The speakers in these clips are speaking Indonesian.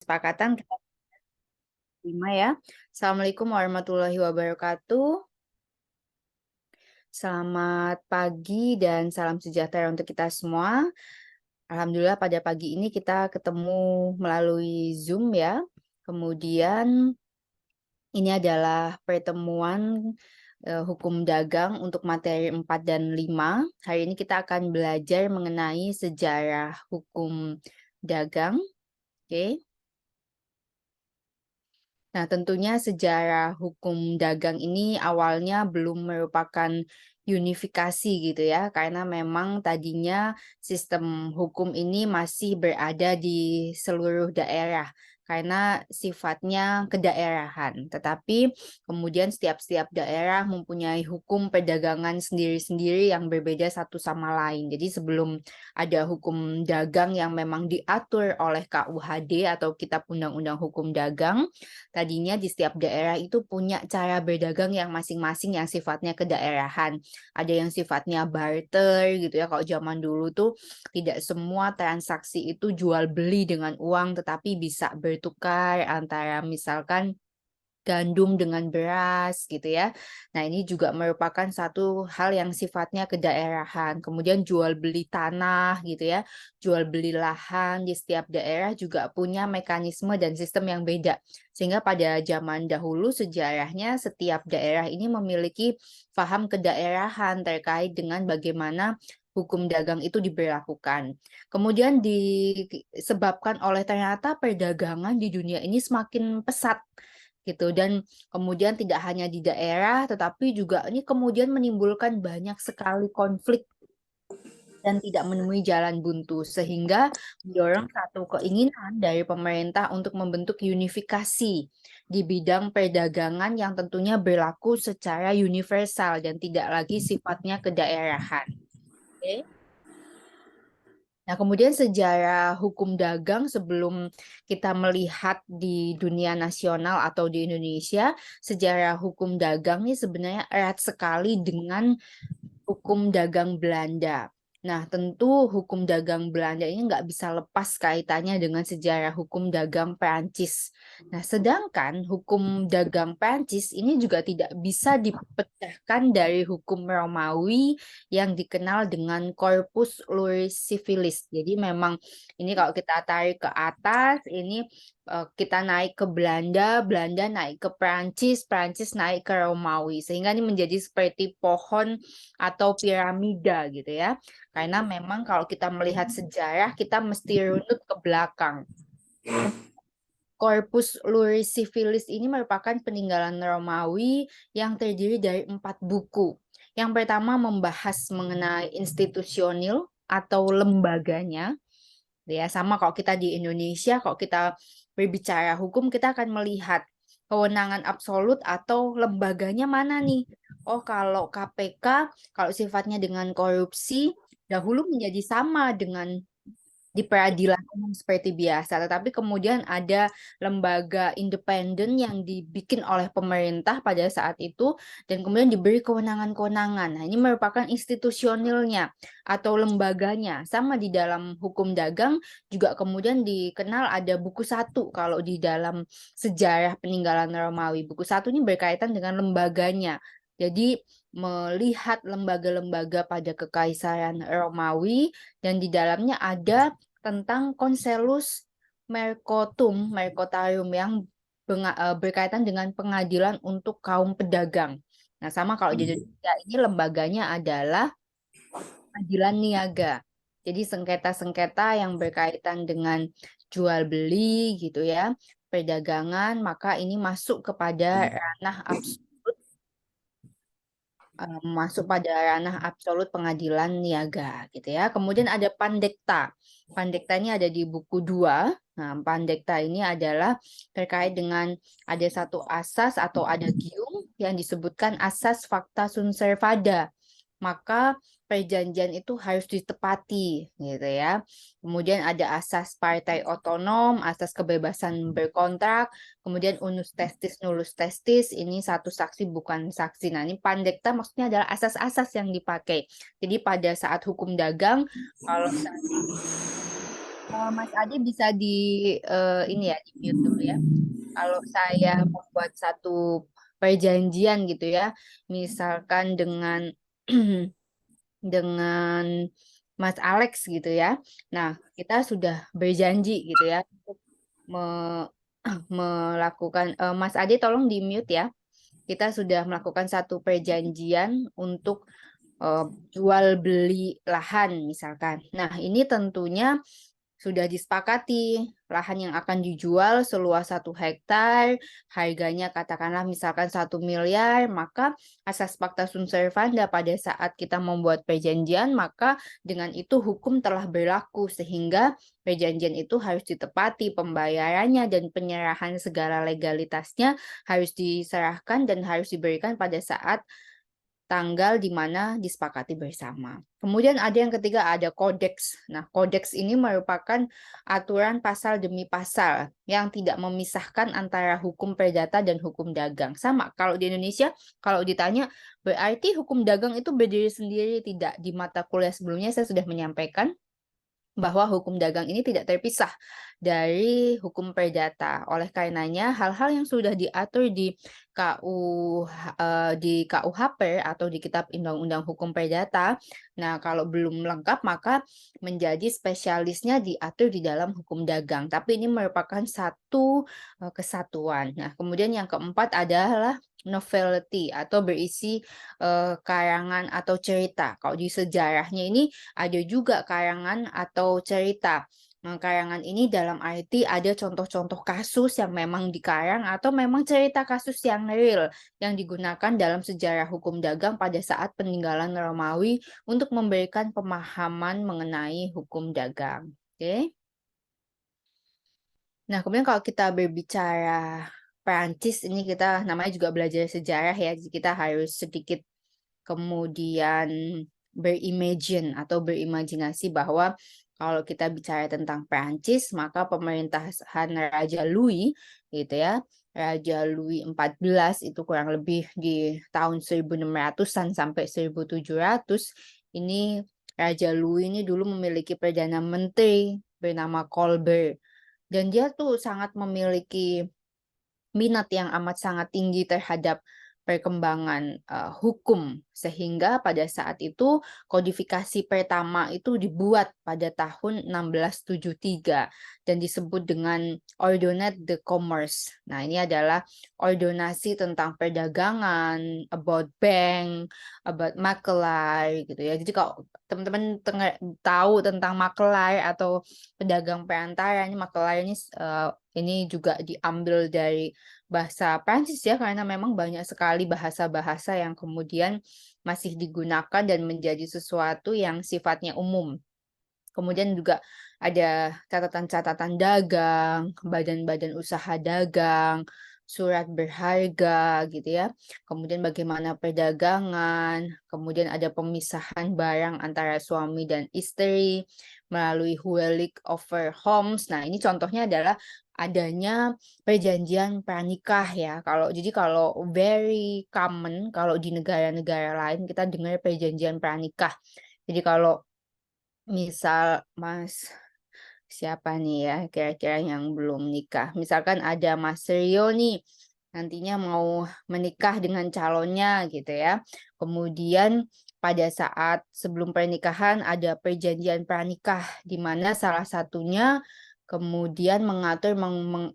kesepakatan kita terima ya. Assalamualaikum warahmatullahi wabarakatuh. Selamat pagi dan salam sejahtera untuk kita semua. Alhamdulillah pada pagi ini kita ketemu melalui Zoom ya. Kemudian ini adalah pertemuan hukum dagang untuk materi 4 dan 5. Hari ini kita akan belajar mengenai sejarah hukum dagang. Oke. Nah, tentunya sejarah hukum dagang ini awalnya belum merupakan unifikasi gitu ya, karena memang tadinya sistem hukum ini masih berada di seluruh daerah, karena sifatnya kedaerahan. Tetapi kemudian setiap daerah mempunyai hukum perdagangan sendiri-sendiri yang berbeda satu sama lain. Jadi sebelum ada hukum dagang yang memang diatur oleh KUHD atau Kitab Undang-Undang Hukum Dagang, tadinya di setiap daerah itu punya cara berdagang yang masing-masing yang sifatnya kedaerahan. Ada yang sifatnya barter gitu ya. Kalau zaman dulu tuh tidak semua transaksi itu jual beli dengan uang, tetapi bisa bertukar antara misalkan gandum dengan beras gitu ya. Nah, ini juga merupakan satu hal yang sifatnya kedaerahan. Kemudian jual beli tanah gitu ya. Jual beli lahan di setiap daerah juga punya mekanisme dan sistem yang beda. Sehingga pada zaman dahulu sejarahnya setiap daerah ini memiliki paham kedaerahan terkait dengan bagaimana hukum dagang itu diberlakukan. Kemudian disebabkan oleh ternyata perdagangan di dunia ini semakin pesat gitu, dan kemudian tidak hanya di daerah tetapi juga ini kemudian menimbulkan banyak sekali konflik dan tidak menemui jalan buntu, sehingga mendorong satu keinginan dari pemerintah untuk membentuk unifikasi di bidang perdagangan yang tentunya berlaku secara universal dan tidak lagi sifatnya kedaerahan. Oke. Nah, kemudian sejarah hukum dagang sebelum kita melihat di dunia nasional atau di Indonesia, sejarah hukum dagang ini sebenarnya erat sekali dengan hukum dagang Belanda. Nah, tentu hukum dagang Belanda ini nggak bisa lepas kaitannya dengan sejarah hukum dagang Perancis. Nah, sedangkan hukum dagang Perancis ini juga tidak bisa dipecahkan dari hukum Romawi yang dikenal dengan Corpus Juris Civilis. Jadi memang ini kalau kita tarik ke atas, ini kita naik ke Belanda, Belanda naik ke Perancis, Perancis naik ke Romawi. Sehingga ini menjadi seperti pohon atau piramida gitu ya. Karena memang kalau kita melihat sejarah, kita mesti runut ke belakang. Corpus Juris Civilis ini merupakan peninggalan Romawi yang terdiri dari 4 buku. Yang pertama membahas mengenai institusional atau lembaganya. Ya, sama kalau kita di Indonesia, kalau kita berbicara hukum, kita akan melihat kewenangan absolut atau lembaganya mana nih. Oh, kalau KPK, kalau sifatnya dengan korupsi, dahulu menjadi sama dengan di peradilan umum seperti biasa, tetapi kemudian ada lembaga independen yang dibikin oleh pemerintah pada saat itu dan kemudian diberi kewenangan-kewenangan. Nah, ini merupakan institusionalnya atau lembaganya. Sama di dalam hukum dagang juga kemudian dikenal ada buku 1 kalau di dalam sejarah peninggalan Romawi. Buku 1 ini berkaitan dengan lembaganya. Jadi melihat lembaga-lembaga pada Kekaisaran Romawi dan di dalamnya ada tentang Conselus Mercotarium yang berkaitan dengan pengadilan untuk kaum pedagang. Nah, sama kalau di Indonesia ini lembaganya adalah pengadilan niaga. Jadi sengketa-sengketa yang berkaitan dengan jual beli gitu ya, perdagangan, maka ini masuk kepada ranah masuk pada ranah absolut pengadilan niaga gitu ya. Kemudian ada pandekta. Pandekta ini ada di buku 2. Nah, pandekta ini adalah terkait dengan ada satu asas atau ada gium yang disebutkan asas fakta sunt servanda. Maka perjanjian itu harus ditepati gitu ya. Kemudian ada asas partai otonom, asas kebebasan berkontrak, kemudian unus testis nullus testis, ini satu saksi bukan saksi. Nah, ini pandekta maksudnya adalah asas-asas yang dipakai. Jadi pada saat hukum dagang, kalau Mas Adi bisa ini ya, di mute dulu ya. Kalau saya membuat satu perjanjian gitu ya, misalkan dengan dengan Mas Alex gitu ya. Nah, kita sudah berjanji gitu ya untuk me- melakukan Mas Adi tolong di mute ya. Kita sudah melakukan satu perjanjian untuk eh, jual beli lahan misalkan. Nah, ini tentunya sudah disepakati lahan yang akan dijual seluas 1 hektar, harganya katakanlah misalkan 1 miliar, maka asas pacta sunt servanda pada saat kita membuat perjanjian, maka dengan itu hukum telah berlaku sehingga perjanjian itu harus ditepati, pembayarannya dan penyerahan segala legalitasnya harus diserahkan dan harus diberikan pada saat tanggal di mana disepakati bersama. Kemudian ada yang ketiga, ada kodeks. Nah, kodeks ini merupakan aturan pasal demi pasal yang tidak memisahkan antara hukum perdata dan hukum dagang. Sama, kalau di Indonesia, kalau ditanya, berarti hukum dagang itu berdiri sendiri? Tidak. Di mata kuliah sebelumnya saya sudah menyampaikan bahwa hukum dagang ini tidak terpisah dari hukum perdata. Oleh karenanya, hal-hal yang sudah diatur di di KUHP atau di Kitab Undang-Undang Hukum Perdata, nah kalau belum lengkap maka menjadi spesialisnya diatur di dalam hukum dagang. Tapi ini merupakan satu kesatuan. Nah, kemudian yang keempat adalah novelty atau berisi karangan atau cerita. Kalau di sejarahnya ini ada juga karangan atau cerita. Nah, karangan ini dalam arti ada contoh-contoh kasus yang memang dikarang atau memang cerita kasus yang real yang digunakan dalam sejarah hukum dagang pada saat peninggalan Romawi untuk memberikan pemahaman mengenai hukum dagang. Oke. Nah, kemudian kalau kita berbicara Perancis, ini kita namanya juga belajar sejarah ya, jadi kita harus sedikit kemudian berimagine atau berimajinasi bahwa kalau kita bicara tentang Perancis, maka pemerintahan Raja Louis gitu ya, Raja Louis XIV itu kurang lebih di tahun 1600-an sampai 1700, ini Raja Louis ini dulu memiliki perdana menteri bernama Colbert dan dia tuh sangat memiliki minat yang amat sangat tinggi terhadap perkembangan hukum sehingga pada saat itu kodifikasi pertama itu dibuat pada tahun 1673 dan disebut dengan Ordonnance de Commerce. Nah, ini adalah ordonasi tentang perdagangan, about bank, about makelar gitu ya. Jadi kalau teman-teman tahu tentang makelar atau pedagang perantara, ini makelar ini juga diambil dari bahasa Prancis ya, karena memang banyak sekali bahasa-bahasa yang kemudian masih digunakan dan menjadi sesuatu yang sifatnya umum. Kemudian juga ada catatan-catatan dagang, badan-badan usaha dagang, surat berharga gitu ya. Kemudian bagaimana perdagangan, kemudian ada pemisahan barang antara suami dan istri melalui Huwelijk over Homs. Nah, ini contohnya adalah adanya perjanjian pranikah ya. Kalau very common kalau di negara-negara lain kita dengar perjanjian pranikah. Jadi kalau misal Mas siapa nih ya kira-kira yang belum nikah. Misalkan ada Mas Rio nih nantinya mau menikah dengan calonnya gitu ya. Kemudian pada saat sebelum pernikahan ada perjanjian pranikah di mana salah satunya kemudian mengatur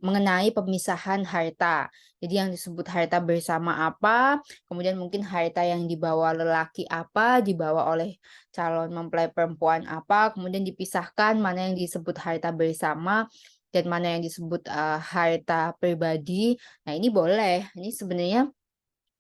mengenai pemisahan harta. Jadi yang disebut harta bersama apa, kemudian mungkin harta yang dibawa lelaki apa, dibawa oleh calon mempelai perempuan apa, kemudian dipisahkan mana yang disebut harta bersama dan mana yang disebut harta pribadi. Nah, ini boleh. Ini sebenarnya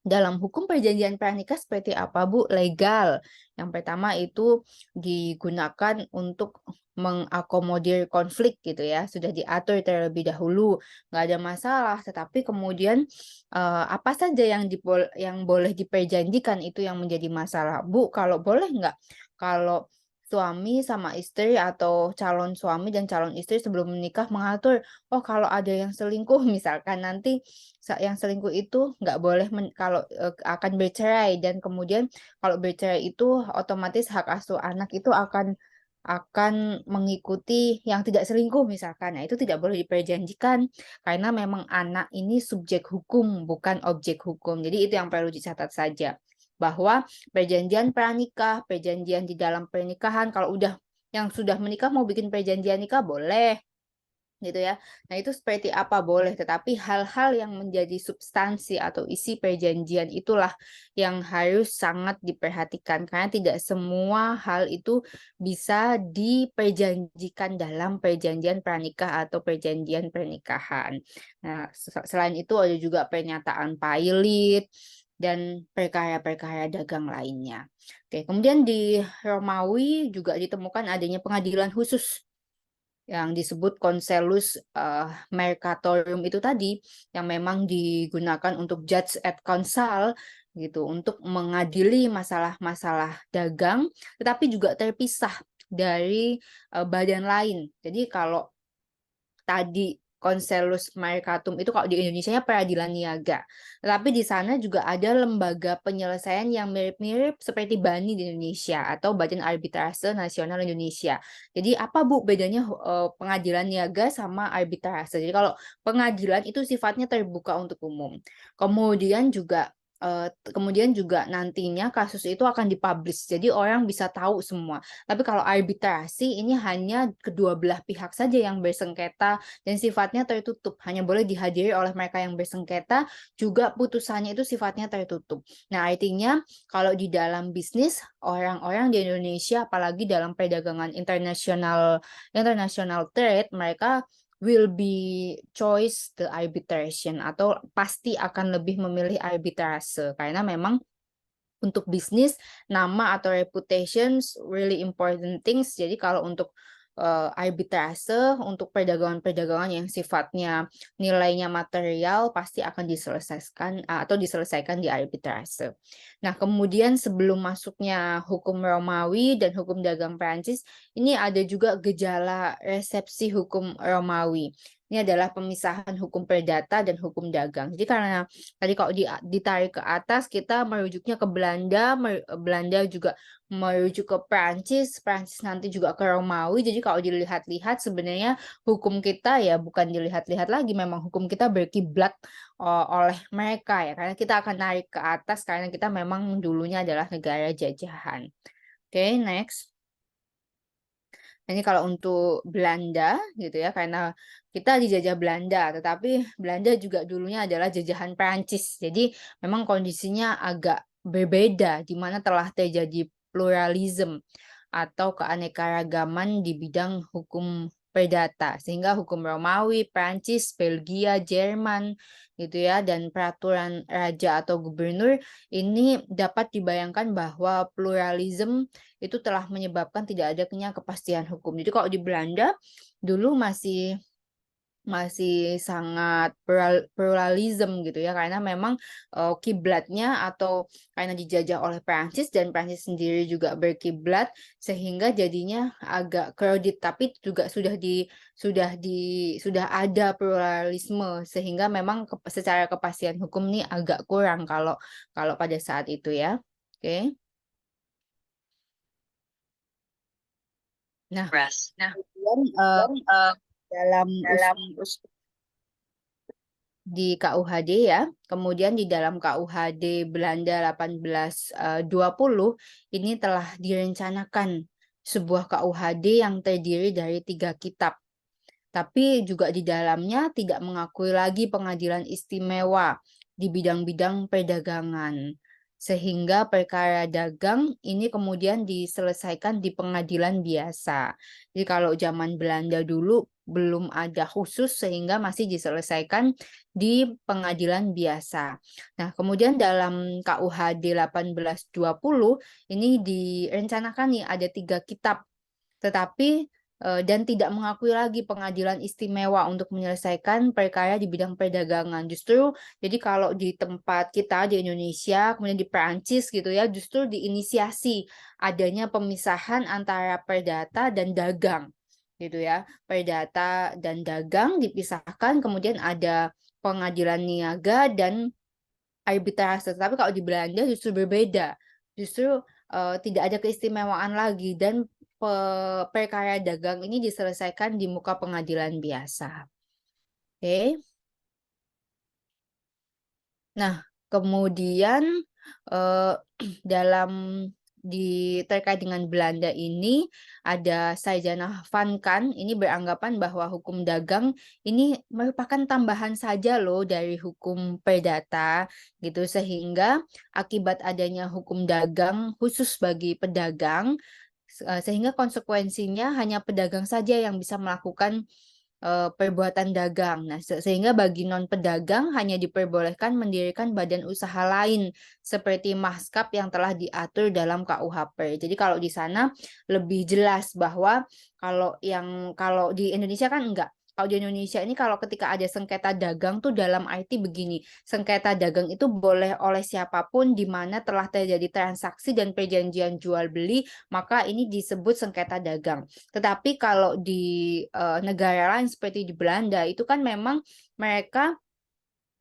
dalam hukum perjanjian pranikah seperti apa, Bu? Legal. Yang pertama itu digunakan untuk mengakomodir konflik gitu ya. Sudah diatur terlebih dahulu, nggak ada masalah. Tetapi kemudian apa saja yang boleh diperjanjikan itu yang menjadi masalah. Bu, kalau boleh nggak? Kalau suami sama istri atau calon suami dan calon istri sebelum menikah mengatur, oh kalau ada yang selingkuh misalkan nanti yang selingkuh itu nggak boleh kalau akan bercerai dan kemudian kalau bercerai itu otomatis hak asuh anak itu akan akan mengikuti yang tidak selingkuh misalkan. Nah, itu tidak boleh diperjanjikan karena memang anak ini subjek hukum, bukan objek hukum. Jadi itu yang perlu dicatat saja. Bahwa perjanjian pranikah, perjanjian di dalam pernikahan, kalau udah yang sudah menikah mau bikin perjanjian nikah boleh, gitu ya. Nah, itu seperti apa boleh, tetapi hal-hal yang menjadi substansi atau isi perjanjian itulah yang harus sangat diperhatikan karena tidak semua hal itu bisa diperjanjikan dalam perjanjian pranikah atau perjanjian pernikahan. Nah, selain itu ada juga pernyataan pailit dan perkara-perkara dagang lainnya. Oke, kemudian di Romawi juga ditemukan adanya pengadilan khusus yang disebut Conselus Mercatorium itu tadi, yang memang digunakan untuk judge et counsel gitu, untuk mengadili masalah-masalah dagang, tetapi juga terpisah dari badan lain. Jadi kalau tadi Conselus Mercatum itu kalau di Indonesianya peradilan niaga. Tetapi di sana juga ada lembaga penyelesaian yang mirip-mirip seperti BANI di Indonesia atau Badan Arbitrase Nasional Indonesia. Jadi apa Bu bedanya pengadilan niaga sama arbitrase? Jadi kalau pengadilan itu sifatnya terbuka untuk umum. Kemudian juga nantinya kasus itu akan dipublish. Jadi orang bisa tahu semua. Tapi kalau arbitrasi ini hanya kedua belah pihak saja yang bersengketa dan sifatnya tertutup. Hanya boleh dihadiri oleh mereka yang bersengketa, juga putusannya itu sifatnya tertutup. Nah, artinya kalau di dalam bisnis, orang-orang di Indonesia, apalagi dalam perdagangan international trade, mereka will be choice the arbitration atau pasti akan lebih memilih arbitrase karena memang untuk bisnis, nama atau reputations really important things. Jadi kalau untuk arbitrase, untuk perdagangan-perdagangan yang sifatnya nilainya material pasti akan diselesaikan atau diselesaikan di arbitrase. Nah, kemudian sebelum masuknya hukum Romawi dan hukum dagang Prancis, ini ada juga gejala resepsi hukum Romawi. Ini adalah pemisahan hukum perdata dan hukum dagang. Jadi karena tadi kalau ditarik ke atas kita merujuknya ke Belanda, Belanda juga merujuk ke Prancis, Prancis nanti juga ke Romawi. Jadi kalau dilihat-lihat sebenarnya hukum kita ya bukan dilihat-lihat lagi, memang hukum kita berkiblat oleh mereka ya. Karena kita akan narik ke atas karena kita memang dulunya adalah negara jajahan. Oke, next. Ini kalau untuk Belanda gitu ya, karena kita dijajah Belanda, tetapi Belanda juga dulunya adalah jajahan Prancis. Jadi memang kondisinya agak berbeda, di mana telah terjadi pluralisme atau keanekaragaman di bidang hukum perdata. Sehingga hukum Romawi, Prancis, Belgia, Jerman gitu ya, dan peraturan raja atau gubernur ini dapat dibayangkan bahwa pluralisme itu telah menyebabkan tidak adanya kepastian hukum. Jadi kalau di Belanda dulu masih sangat pluralisme gitu ya karena memang kiblatnya atau karena dijajah oleh Prancis dan Prancis sendiri juga berkiblat sehingga jadinya agak crowded tapi juga sudah ada pluralisme sehingga memang secara kepastian hukum ini agak kurang kalau kalau pada saat itu ya. Oke. Nah, kemudian dalam di KUHD ya, kemudian di dalam KUHD Belanda 1820 ini telah direncanakan sebuah KUHD yang terdiri dari 3 kitab. Tapi juga di dalamnya tidak mengakui lagi pengadilan istimewa di bidang-bidang perdagangan. Sehingga perkara dagang ini kemudian diselesaikan di pengadilan biasa. Jadi kalau zaman Belanda dulu belum ada khusus sehingga masih diselesaikan di pengadilan biasa. Nah, kemudian dalam KUHD 1820 ini direncanakan nih ada 3 kitab tetapi dan tidak mengakui lagi pengadilan istimewa untuk menyelesaikan perkara di bidang perdagangan. Justru jadi kalau di tempat kita di Indonesia, kemudian di Perancis gitu ya, justru diinisiasi adanya pemisahan antara perdata dan dagang gitu ya. Perdata dan dagang dipisahkan, kemudian ada pengadilan niaga dan arbitrase. Tapi kalau di Belanda justru berbeda. Justru tidak ada keistimewaan lagi dan perkara dagang ini diselesaikan di muka pengadilan biasa. Oke. Nah, kemudian, eee, dalam terkait dengan Belanda ini, ada Sarjana Van Kan, ini beranggapan bahwa hukum dagang ini merupakan tambahan saja loh dari hukum perdata, gitu. Sehingga akibat adanya hukum dagang khusus bagi pedagang, sehingga konsekuensinya hanya pedagang saja yang bisa melakukan perbuatan dagang. Nah, sehingga bagi non-pedagang hanya diperbolehkan mendirikan badan usaha lain seperti maskap yang telah diatur dalam KUHP. Jadi kalau di sana lebih jelas bahwa kalau di Indonesia kan enggak. Kalau di Indonesia ini kalau ketika ada sengketa dagang tuh dalam arti begini, sengketa dagang itu boleh oleh siapapun di mana telah terjadi transaksi dan perjanjian jual beli, maka ini disebut sengketa dagang. Tetapi kalau di, negara lain seperti di Belanda itu kan memang mereka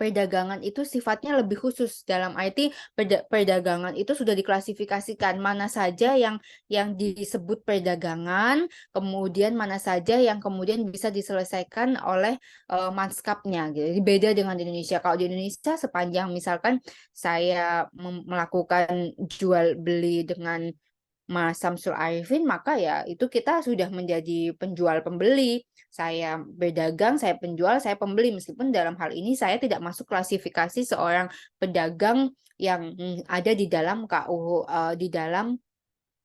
perdagangan itu sifatnya lebih khusus, dalam arti perdagangan itu sudah diklasifikasikan mana saja yang disebut perdagangan, kemudian mana saja yang kemudian bisa diselesaikan oleh, maskapnya gitu. Jadi beda dengan di Indonesia. Kalau di Indonesia sepanjang misalkan saya melakukan jual beli dengan Mas Samsul Arifin, maka ya itu kita sudah menjadi penjual pembeli. Saya berdagang, saya penjual, saya pembeli. Meskipun dalam hal ini saya tidak masuk klasifikasi seorang pedagang yang ada di dalam KUH, di dalam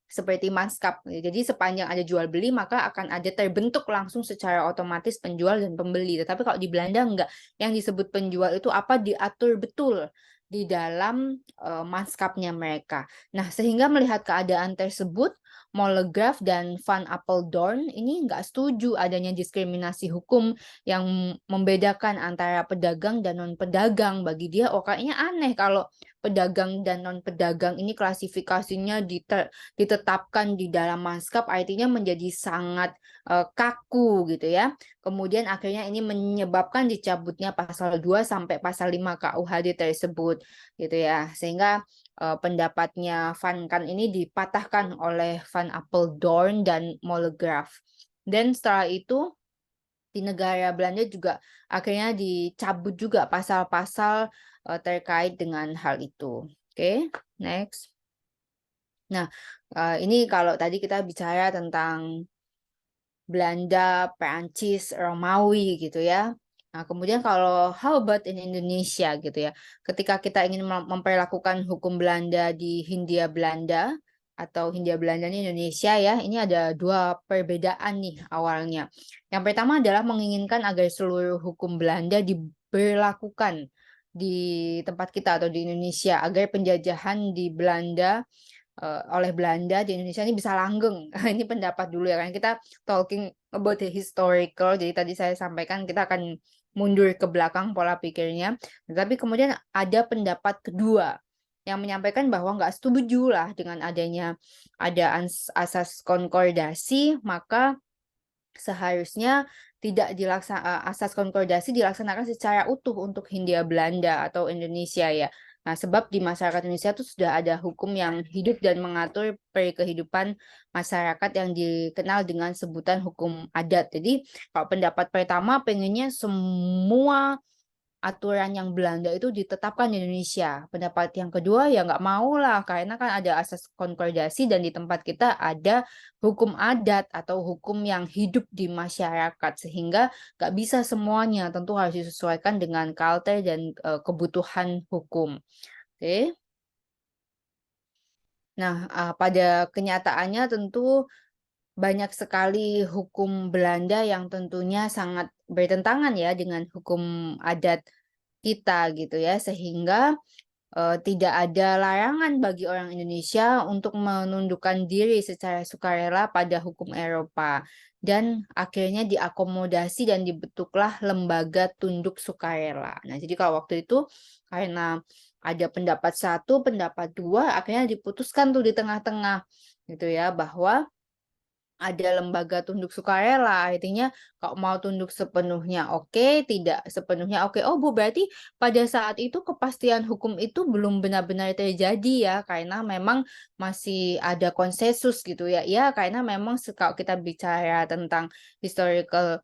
seperti maskap. Jadi sepanjang ada jual beli maka akan ada terbentuk langsung secara otomatis penjual dan pembeli. Tetapi kalau di Belanda enggak. Yang disebut penjual itu apa diatur betul di dalam maskapnya mereka. Nah, sehingga melihat keadaan tersebut, Molegraf dan Van Apeldoorn ini enggak setuju adanya diskriminasi hukum yang membedakan antara pedagang dan non-pedagang. Bagi dia, oh kayaknya aneh kalau pedagang dan non-pedagang ini klasifikasinya ditetapkan di dalam maskap, artinya menjadi sangat, kaku gitu ya. Kemudian akhirnya ini menyebabkan dicabutnya pasal 2 sampai pasal 5 KUHD tersebut, gitu ya. Sehingga, pendapatnya Van Kan ini dipatahkan oleh Van Apeldoorn dan Molegraf. Dan setelah itu, di negara Belanda juga akhirnya dicabut juga pasal-pasal, terkait dengan hal itu. Oke, next. Nah, ini kalau tadi kita bicara tentang Belanda, Perancis, Romawi gitu ya. Nah, kemudian kalau how about in Indonesia gitu ya. Ketika kita ingin memperlakukan hukum Belanda di Hindia Belanda atau Hindia Belanda ini Indonesia ya, ini ada dua perbedaan nih awalnya. Yang pertama adalah menginginkan agar seluruh hukum Belanda diberlakukan di tempat kita atau di Indonesia agar penjajahan di Belanda oleh Belanda di Indonesia ini bisa langgeng. Ini pendapat dulu ya, kan kita talking about the historical, jadi tadi saya sampaikan kita akan mundur ke belakang pola pikirnya. Tapi kemudian ada pendapat kedua, yang menyampaikan bahwa nggak setuju lah dengan ada asas konkordasi, maka seharusnya tidak asas konkordasi dilaksanakan secara utuh untuk Hindia Belanda atau Indonesia ya. Nah, sebab di masyarakat Indonesia itu sudah ada hukum yang hidup dan mengatur kehidupan masyarakat yang dikenal dengan sebutan hukum adat. Jadi, kalau pendapat pertama pengennya semua aturan yang Belanda itu ditetapkan di Indonesia. Pendapat yang kedua ya nggak mau lah, karena kan ada asas konkordasi dan di tempat kita ada hukum adat atau hukum yang hidup di masyarakat. Sehingga nggak bisa semuanya, tentu harus disesuaikan dengan culture dan kebutuhan hukum. Oke. Nah, pada kenyataannya tentu banyak sekali hukum Belanda yang tentunya sangat bertentangan ya dengan hukum adat kita gitu ya, sehingga, tidak ada larangan bagi orang Indonesia untuk menundukkan diri secara sukarela pada hukum Eropa. Dan akhirnya diakomodasi dan dibentuklah lembaga tunduk sukarela. Nah, jadi kalau waktu itu karena ada pendapat satu, pendapat dua, akhirnya diputuskan tuh di tengah-tengah gitu ya, bahwa ada lembaga tunduk sukarela, artinya kalau mau tunduk sepenuhnya oke, tidak sepenuhnya oke. Oh, Bu, berarti pada saat itu kepastian hukum itu belum benar-benar terjadi ya, karena memang masih ada konsensus gitu ya. Ya, karena memang kalau kita bicara tentang historical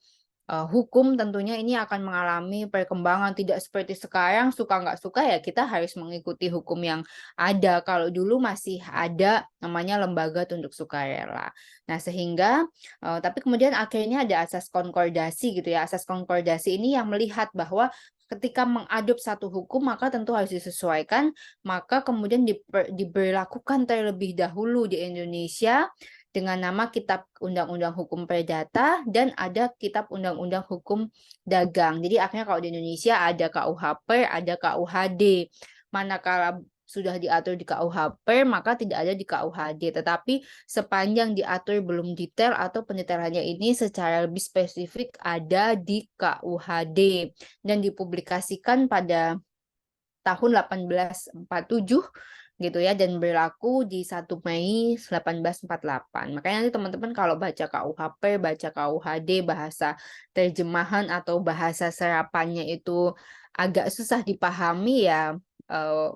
hukum tentunya ini akan mengalami perkembangan tidak seperti sekarang suka nggak suka ya kita harus mengikuti hukum yang ada. Kalau dulu masih ada namanya lembaga tunduk sukarela. Nah sehingga tapi kemudian akhirnya ada asas konkordasi gitu ya. Asas konkordasi ini yang melihat bahwa ketika mengadop satu hukum maka tentu harus disesuaikan, maka kemudian diberlakukan terlebih dahulu di Indonesia dengan nama Kitab Undang-Undang Hukum Perdata dan ada Kitab Undang-Undang Hukum Dagang. Jadi akhirnya kalau di Indonesia ada KUH Per, ada KUHD. Manakala sudah diatur di KUH Per, maka tidak ada di KUHD. Tetapi sepanjang diatur belum detail atau pendetailannya ini secara lebih spesifik ada di KUHD dan dipublikasikan pada tahun 1847 gitu ya dan berlaku di 1 Mei 1848. Makanya nanti teman-teman kalau baca KUHP, baca KUHD, bahasa terjemahan atau bahasa serapannya itu agak susah dipahami ya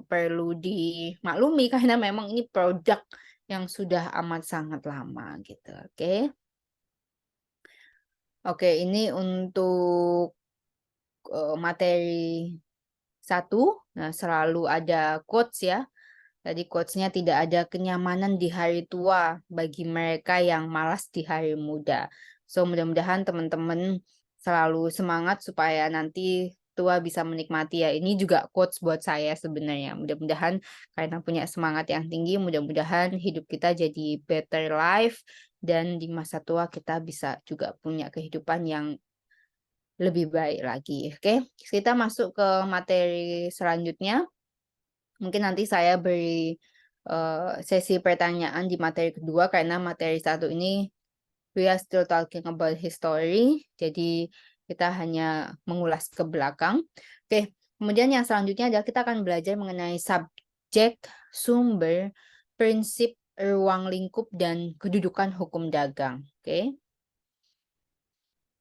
perlu dimaklumi karena memang ini produk yang sudah amat sangat lama gitu. Oke. Oke, ini untuk materi satu. Nah, selalu ada quotes ya. Tadi quotes-nya tidak ada kenyamanan di hari tua bagi mereka yang malas di hari muda. So, mudah-mudahan teman-teman selalu semangat supaya nanti tua bisa menikmati ya. Ini juga quotes buat saya sebenarnya. Mudah-mudahan karena punya semangat yang tinggi, mudah-mudahan hidup kita jadi better life dan di masa tua kita bisa juga punya kehidupan yang lebih baik lagi. Oke, kita masuk ke materi selanjutnya. Mungkin nanti saya beri sesi pertanyaan di materi kedua karena materi satu ini we are still talking about history. Jadi kita hanya mengulas ke belakang. Oke, kemudian yang selanjutnya adalah kita akan belajar mengenai subjek, sumber, prinsip, ruang lingkup, dan kedudukan hukum dagang. Oke.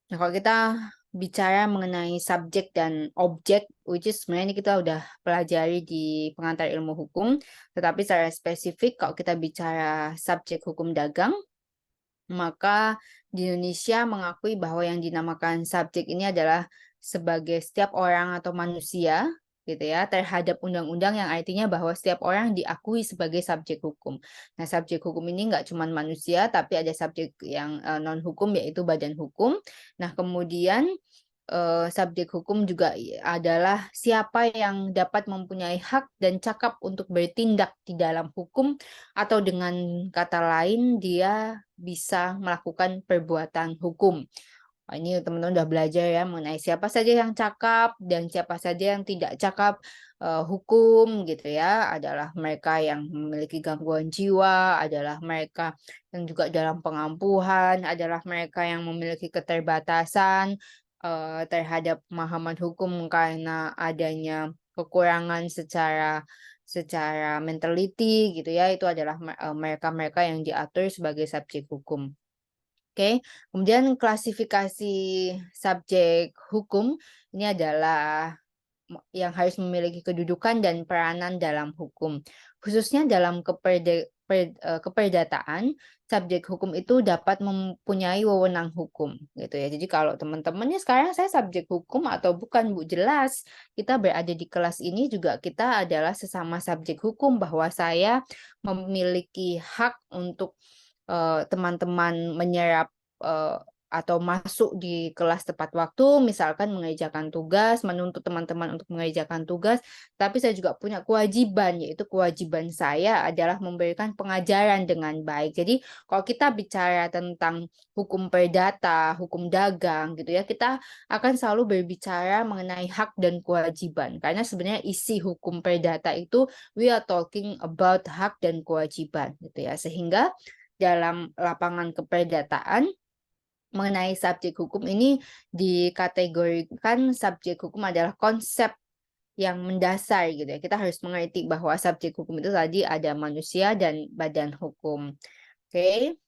Nah, kalau kita bicara mengenai subjek dan objek, which is sebenarnya ini kita udah pelajari di pengantar ilmu hukum, tetapi secara spesifik kalau kita bicara subjek hukum dagang, maka di Indonesia mengakui bahwa yang dinamakan subjek ini adalah sebagai setiap orang atau manusia gitu ya terhadap undang-undang yang artinya bahwa setiap orang diakui sebagai subjek hukum. Nah, subjek hukum ini nggak cuma manusia tapi ada subjek yang non hukum yaitu badan hukum. Nah, kemudian subjek hukum juga adalah siapa yang dapat mempunyai hak dan cakap untuk bertindak di dalam hukum atau dengan kata lain dia bisa melakukan perbuatan hukum. Wah, ini teman-teman udah belajar ya mengenai siapa saja yang cakap dan siapa saja yang tidak cakap hukum gitu ya. Adalah mereka yang memiliki gangguan jiwa, adalah mereka yang juga dalam pengampuhan, adalah mereka yang memiliki keterbatasan terhadap pemahaman hukum karena adanya kekurangan secara secara mentality gitu ya. Itu adalah mereka-mereka yang diatur sebagai subjek hukum. Oke, kemudian klasifikasi subjek hukum ini adalah yang harus memiliki kedudukan dan peranan dalam hukum. Khususnya dalam keperdataan, subjek hukum itu dapat mempunyai wewenang hukum gitu ya. Jadi kalau teman-temannya sekarang saya subjek hukum atau bukan Bu, jelas kita berada di kelas ini juga kita adalah sesama subjek hukum bahwa saya memiliki hak untuk teman-teman menyerap atau masuk di kelas tepat waktu, misalkan mengerjakan tugas, menuntut teman-teman untuk mengerjakan tugas, tapi saya juga punya kewajiban, yaitu kewajiban saya adalah memberikan pengajaran dengan baik. Jadi, kalau kita bicara tentang hukum perdata, hukum dagang gitu ya, kita akan selalu berbicara mengenai hak dan kewajiban. Karena sebenarnya isi hukum perdata itu we are talking about hak dan kewajiban gitu ya. Sehingga dalam lapangan keperdataan mengenai subjek hukum ini dikategorikan subjek hukum adalah konsep yang mendasar gitu ya. Kita harus mengerti bahwa subjek hukum itu tadi ada manusia dan badan hukum. Oke.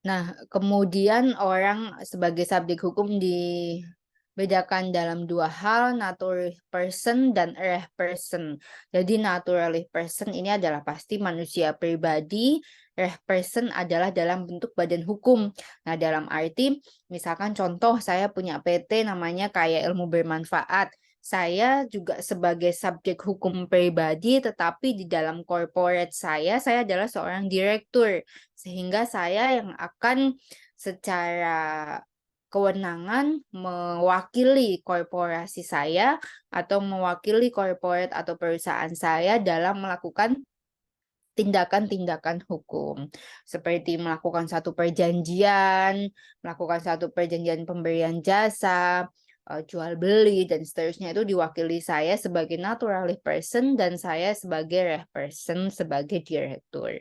Nah, kemudian orang sebagai subjek hukum dibedakan dalam dua hal, natural person dan reh person. Jadi naturally person ini adalah pasti manusia pribadi, reh person adalah dalam bentuk badan hukum. Nah, dalam arti misalkan contoh saya punya PT namanya Kaya Ilmu Bermanfaat. Saya juga sebagai subjek hukum pribadi, tetapi di dalam corporate saya adalah seorang direktur. Sehingga saya yang akan secara kewenangan mewakili korporasi saya atau mewakili corporate atau perusahaan saya dalam melakukan tindakan-tindakan hukum. Seperti melakukan satu perjanjian pemberian jasa, jual beli dan seterusnya itu diwakili saya sebagai naturally person dan saya sebagai reh person sebagai direktur.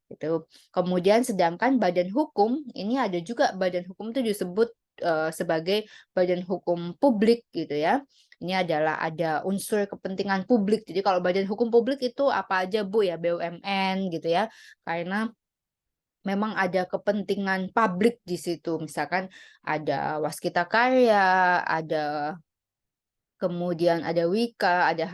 Itu. Kemudian sedangkan badan hukum, ini ada juga badan hukum itu disebut sebagai badan hukum publik gitu ya. Ini adalah ada unsur kepentingan publik. Jadi kalau badan hukum publik itu apa aja Bu ya, BUMN gitu ya. Karena memang ada kepentingan publik di situ. Misalkan ada Waskita Karya, ada kemudian ada Wika, ada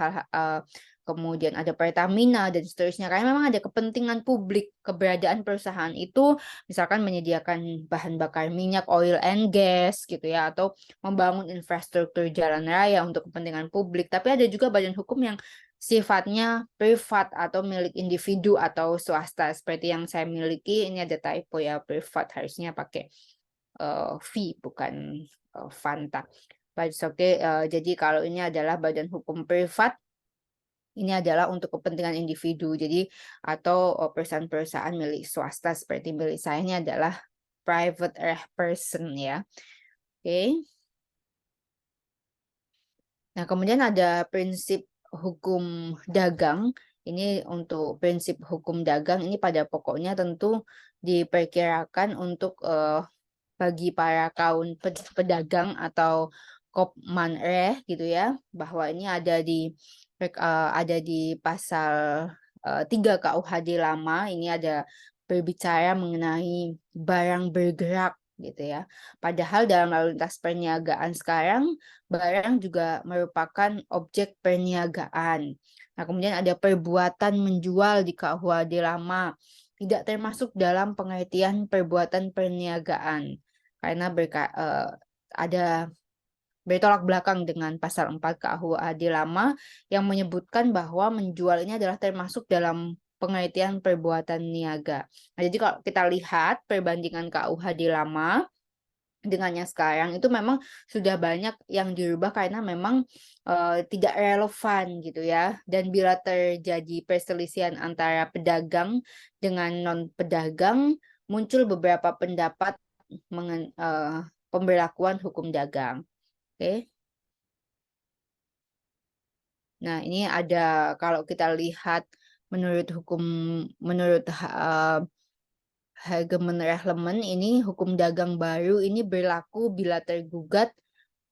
kemudian ada Pertamina dan seterusnya. Karena memang ada kepentingan publik keberadaan perusahaan itu, misalkan menyediakan bahan bakar minyak, oil and gas gitu ya, atau membangun infrastruktur jalan raya untuk kepentingan publik. Tapi ada juga badan hukum yang sifatnya privat atau milik individu atau swasta seperti yang saya miliki. Ini ada typo ya, privat harusnya pakai V bukan Fanta. Oke, jadi kalau ini adalah badan hukum privat, ini adalah untuk kepentingan individu. Jadi atau perusahaan-perusahaan milik swasta seperti milik saya ini adalah private person ya. Oke. Nah, kemudian ada prinsip hukum dagang. Ini untuk prinsip hukum dagang ini pada pokoknya tentu diperkirakan untuk bagi para kaum pedagang atau kopmanreh gitu ya, bahwa ini ada di pasal 3 KUHD lama, ini ada berbicara mengenai barang bergerak gitu ya. Padahal dalam lalu lintas perniagaan sekarang barang juga merupakan objek perniagaan. Nah, kemudian ada perbuatan menjual di KUHD lama tidak termasuk dalam pengertian perbuatan perniagaan karena ada bertolak belakang dengan pasal 4 KUHD lama yang menyebutkan bahwa menjual ini adalah termasuk dalam pengertian perbuatan niaga. Nah, jadi kalau kita lihat perbandingan KUHD lama dengan yang sekarang itu memang sudah banyak yang dirubah karena memang tidak relevan gitu ya. Dan bila terjadi perselisihan antara pedagang dengan non pedagang, muncul beberapa pendapat pemberlakuan hukum dagang. Oke. Nah, ini ada kalau kita lihat menurut Hageman Rahleman ini hukum dagang baru ini berlaku bila tergugat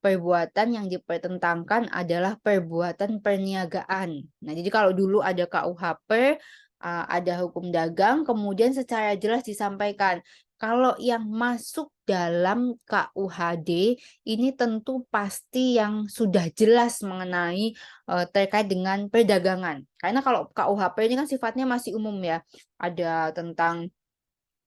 perbuatan yang dipertentangkan adalah perbuatan perniagaan. Nah, jadi kalau dulu ada KUHP, ada hukum dagang, kemudian secara jelas disampaikan kalau yang masuk dalam KUHD ini tentu pasti yang sudah jelas mengenai terkait dengan perdagangan. Karena kalau KUHP ini kan sifatnya masih umum ya. Ada tentang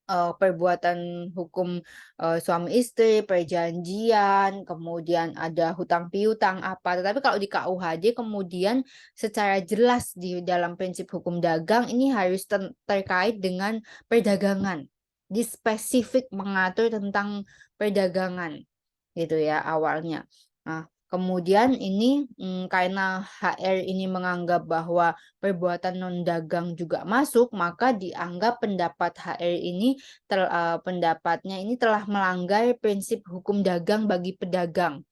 perbuatan hukum suami istri, perjanjian, kemudian ada hutang piutang apa. Tetapi kalau di KUHD kemudian secara jelas di dalam prinsip hukum dagang ini harus terkait dengan perdagangan. Di spesifik mengatur tentang perdagangan gitu ya awalnya. Nah, kemudian ini karena HR ini menganggap bahwa perbuatan non dagang juga masuk, maka dianggap pendapat HR ini pendapatnya ini telah melanggar prinsip hukum dagang bagi pedagang.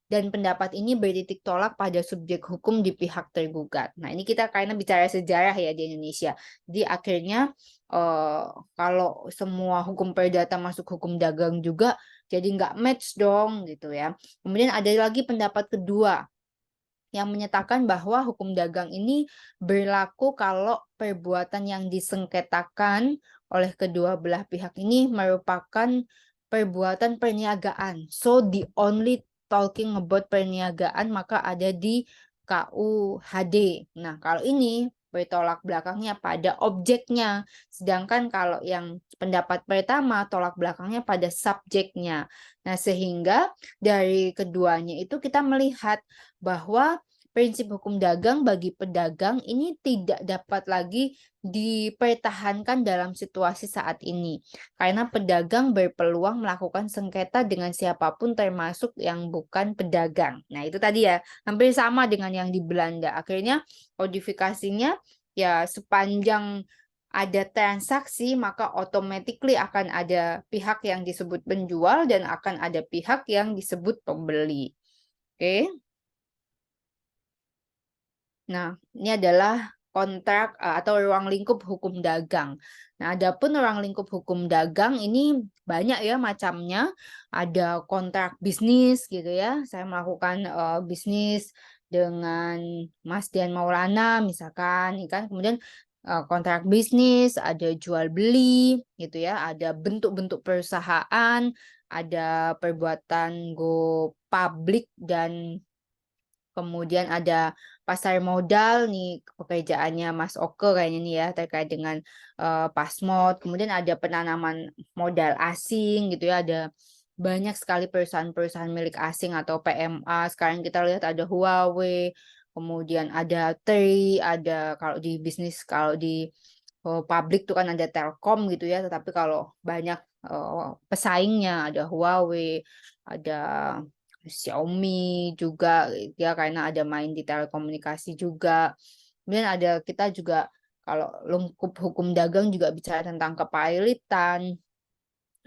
Dan pendapat ini bertitik tolak pada subjek hukum di pihak tergugat. Nah, ini kita karena bicara sejarah ya di Indonesia. Jadi akhirnya kalau semua hukum perdata masuk hukum dagang juga, jadi nggak match dong gitu ya. Kemudian ada lagi pendapat kedua yang menyatakan bahwa hukum dagang ini berlaku kalau perbuatan yang disengketakan oleh kedua belah pihak ini merupakan perbuatan perniagaan. So, the only talking about perniagaan maka ada di KUHD. Nah, kalau ini bertolak belakangnya pada objeknya, sedangkan kalau yang pendapat pertama tolak belakangnya pada subjeknya. Nah, sehingga dari keduanya itu kita melihat bahwa prinsip hukum dagang bagi pedagang ini tidak dapat lagi dipertahankan dalam situasi saat ini. Karena pedagang berpeluang melakukan sengketa dengan siapapun termasuk yang bukan pedagang. Nah, itu tadi ya, hampir sama dengan yang di Belanda. Akhirnya kodifikasinya ya sepanjang ada transaksi maka automatically akan ada pihak yang disebut penjual dan akan ada pihak yang disebut pembeli. Oke. Nah, ini adalah kontrak atau ruang lingkup hukum dagang. Nah, adapun ruang lingkup hukum dagang ini banyak ya macamnya. Ada kontrak bisnis gitu ya. Saya melakukan bisnis dengan Mas Dian Maulana misalkan, ya kan. Kemudian kontrak bisnis, ada jual beli gitu ya, ada bentuk-bentuk perusahaan, ada perbuatan go public dan kemudian ada pasar modal nih pekerjaannya Mas Oke kayaknya nih ya terkait dengan, Pasmod, kemudian ada penanaman modal asing gitu ya, ada banyak sekali perusahaan-perusahaan milik asing atau PMA, sekarang kita lihat ada Huawei, kemudian ada Tri, ada kalau di bisnis kalau di, publik tuh kan ada Telkom gitu ya, tetapi kalau banyak, pesaingnya ada Huawei, ada Xiaomi juga ya karena ada main di telekomunikasi juga. Kemudian ada kita juga kalau lingkup hukum dagang juga bicara tentang kepilitan,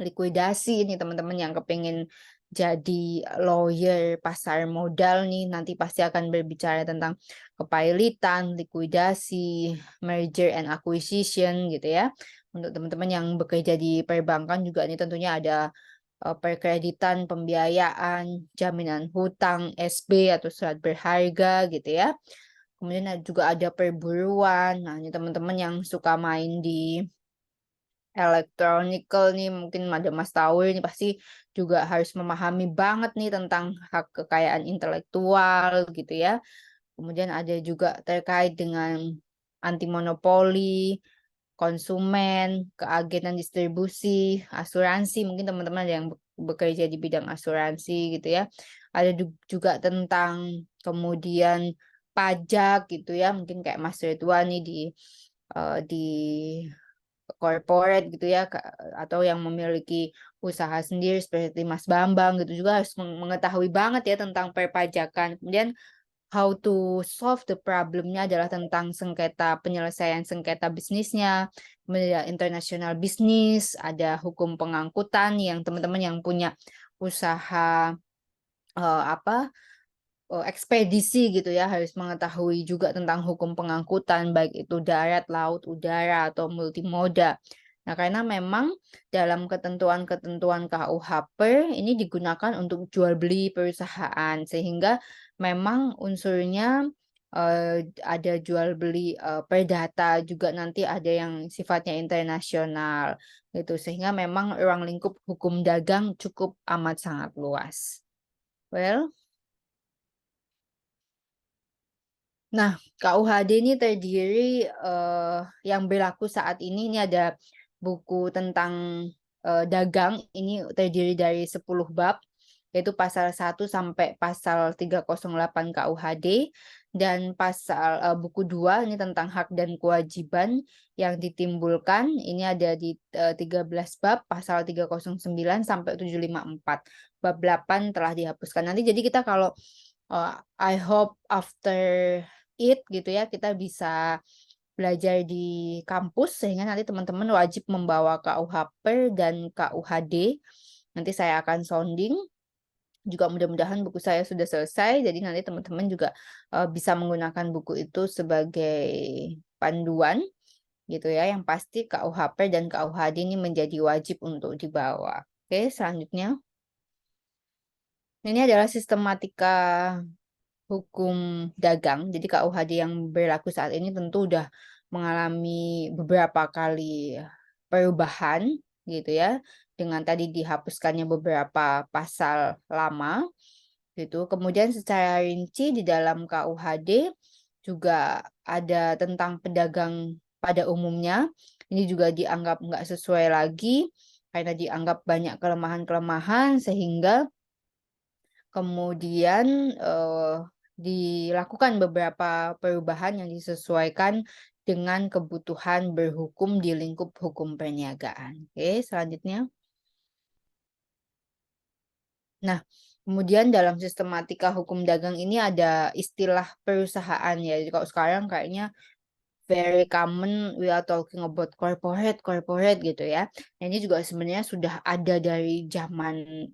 likuidasi ini teman-teman yang kepingin jadi lawyer pasar modal nih nanti pasti akan berbicara tentang kepilitan, likuidasi, merger and acquisition gitu ya. Untuk teman-teman yang bekerja di perbankan juga ini tentunya ada perkreditan, pembiayaan, jaminan hutang, SB atau surat berharga gitu ya. Kemudian juga ada perburuan. Nah, ini teman-teman yang suka main di electronical nih, mungkin ada Mas Tauhir ini pasti juga harus memahami banget nih tentang hak kekayaan intelektual gitu ya. Kemudian ada juga terkait dengan anti monopoli, konsumen, keagenan distribusi, asuransi, mungkin teman-teman ada yang bekerja di bidang asuransi gitu ya. Ada juga tentang kemudian pajak gitu ya, mungkin kayak Mas Ridwan nih di corporate gitu ya, atau yang memiliki usaha sendiri seperti Mas Bambang gitu juga harus mengetahui banget ya tentang perpajakan. Kemudian how to solve the problemnya adalah tentang sengketa penyelesaian sengketa bisnisnya, kemudian internasional bisnis, ada hukum pengangkutan yang teman-teman yang punya usaha apa ekspedisi gitu ya, harus mengetahui juga tentang hukum pengangkutan, baik itu darat, laut, udara, atau multimoda. Nah, karena memang dalam ketentuan-ketentuan KUHP ini digunakan untuk jual beli perusahaan, sehingga memang unsurnya ada jual beli perdata juga nanti ada yang sifatnya internasional gitu, sehingga memang ruang lingkup hukum dagang cukup amat sangat luas. Well, nah, KUHD ini terdiri, yang berlaku saat ini ada buku tentang, dagang, ini terdiri dari 10 bab, yaitu pasal 1 sampai pasal 308 KUHD, dan buku 2 ini tentang hak dan kewajiban yang ditimbulkan, ini ada di, 13 bab, pasal 309 sampai 754. Bab 8 telah dihapuskan. Nanti jadi kita kalau, I hope after gitu ya, kita bisa belajar di kampus sehingga nanti teman-teman wajib membawa KUHP dan KUHD. Nanti saya akan sounding, juga mudah-mudahan buku saya sudah selesai, jadi nanti teman-teman juga, bisa menggunakan buku itu sebagai panduan gitu ya, yang pasti KUHP dan KUHD ini menjadi wajib untuk dibawa. Oke, selanjutnya. Ini adalah sistematika hukum dagang. Jadi KUHD yang berlaku saat ini tentu udah mengalami beberapa kali perubahan gitu ya, dengan tadi dihapuskannya beberapa pasal lama gitu. Kemudian secara rinci di dalam KUHD juga ada tentang pedagang pada umumnya. Ini juga dianggap nggak sesuai lagi karena dianggap banyak kelemahan-kelemahan sehingga kemudian dilakukan beberapa perubahan yang disesuaikan dengan kebutuhan berhukum di lingkup hukum perniagaan. Oke, selanjutnya. Nah, kemudian dalam sistematika hukum dagang ini ada istilah perusahaan ya. Jadi kalau sekarang kayaknya very common we are talking about corporate gitu ya. Nah, ini juga sebenarnya sudah ada dari zaman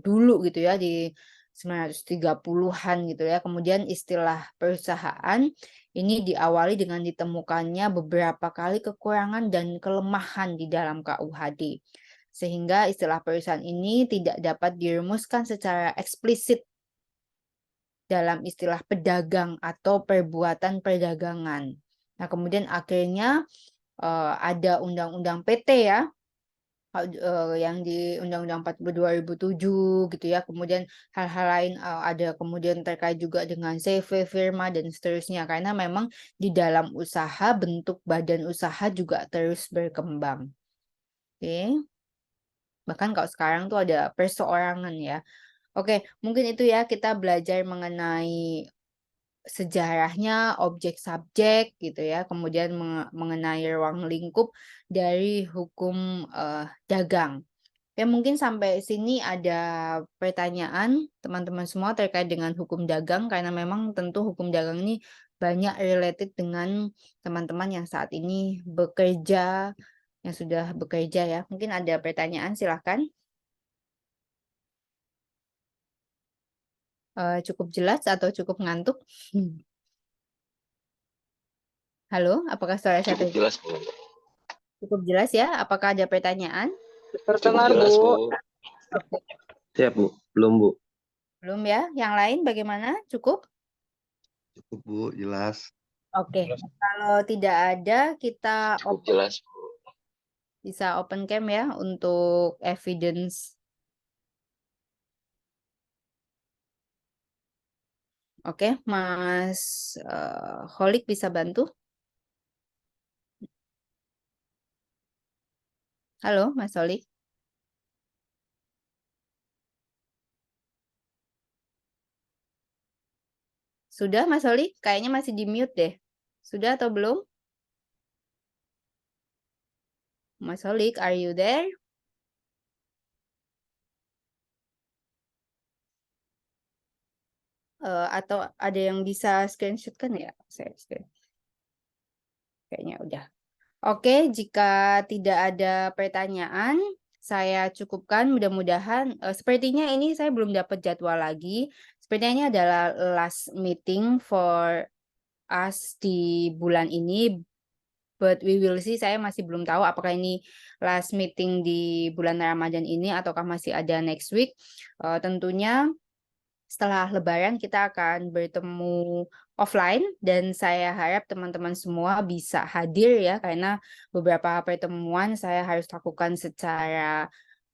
dulu gitu ya di 930-an gitu ya. Kemudian istilah perusahaan ini diawali dengan ditemukannya beberapa kali kekurangan dan kelemahan di dalam KUHD. Sehingga istilah perusahaan ini tidak dapat dirumuskan secara eksplisit dalam istilah pedagang atau perbuatan perdagangan. Nah, kemudian akhirnya ada Undang-Undang PT ya, yang di Undang-Undang 42 2007 gitu ya. Kemudian hal-hal lain ada kemudian terkait juga dengan CV, firma dan seterusnya. Karena memang di dalam usaha bentuk badan usaha juga terus berkembang. Oke. Bahkan kalau sekarang tuh ada perseorangan ya. Oke, mungkin itu ya kita belajar mengenai sejarahnya, objek subjek gitu ya, kemudian mengenai ruang lingkup dari hukum dagang. Ya mungkin sampai sini ada pertanyaan teman-teman semua terkait dengan hukum dagang karena memang tentu hukum dagang ini banyak related dengan teman-teman yang saat ini bekerja, yang sudah bekerja ya. Mungkin ada pertanyaan, silahkan. Cukup jelas atau cukup ngantuk? Halo, apakah suara saya Cukup jelas, Bu. cukup jelas ya? Apakah ada pertanyaan? Cukup jelas, Bu. Oke. Siap, Bu. Belum, Bu. Belum ya? Yang lain bagaimana? Cukup? Cukup, Bu. Jelas. Oke. Kalau tidak ada, kita Cukup jelas, Bu. bisa open cam ya untuk evidence. Oke, Mas Holik bisa bantu? Halo, Mas Holik. Sudah, Mas Holik? Kayaknya masih di mute deh. Sudah atau belum? Mas Holik, are you there? Atau ada yang bisa screenshot kan ya? Saya screen. Kayaknya udah. Oke, jika tidak ada pertanyaan, saya cukupkan. Mudah-mudahan, sepertinya ini saya belum dapat jadwal lagi. Sepertinya ini adalah last meeting for us di bulan ini. But we will see, saya masih belum tahu apakah ini last meeting di bulan Ramadan ini ataukah masih ada next week. Tentunya setelah Lebaran kita akan bertemu offline dan saya harap teman-teman semua bisa hadir ya karena beberapa pertemuan saya harus lakukan secara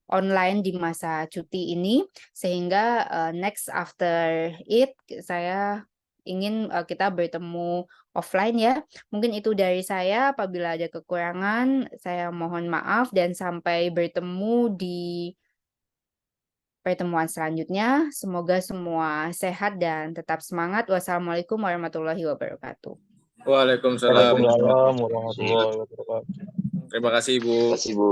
online di masa cuti ini sehingga next after it saya ingin kita bertemu offline ya. Mungkin itu dari saya, apabila ada kekurangan saya mohon maaf dan sampai bertemu di pertemuan selanjutnya. Semoga semua sehat dan tetap semangat. Wassalamualaikum warahmatullahi wabarakatuh. Waalaikumsalam. Waalaikumsalam warahmatullahi wabarakatuh. Terima kasih, Bu. Terima kasih, Bu.